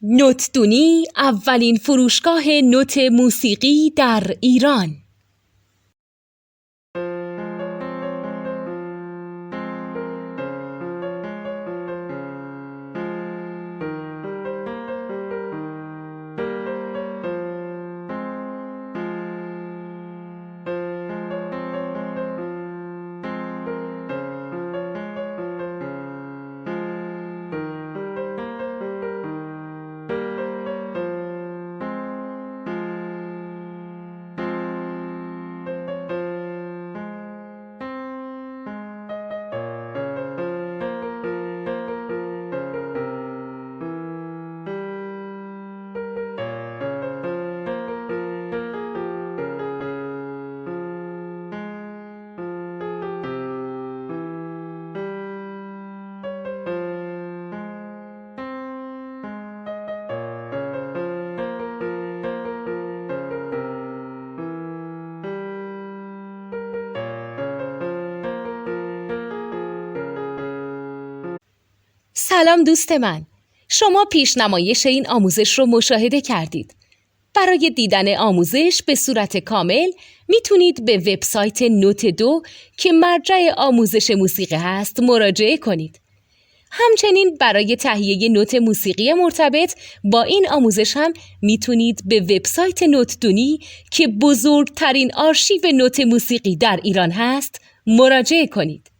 نوتدونی اولین فروشگاه نوت موسیقی در ایران. سلام دوست من، شما پیشنمایش این آموزش رو مشاهده کردید. برای دیدن آموزش به صورت کامل میتونید به وبسایت نوت2 که مرجع آموزش موسیقی هست مراجعه کنید. همچنین برای تهیه نوت موسیقی مرتبط با این آموزش هم میتونید به وبسایت نوتدونی که بزرگترین آرشیو نوت موسیقی در ایران هست مراجعه کنید.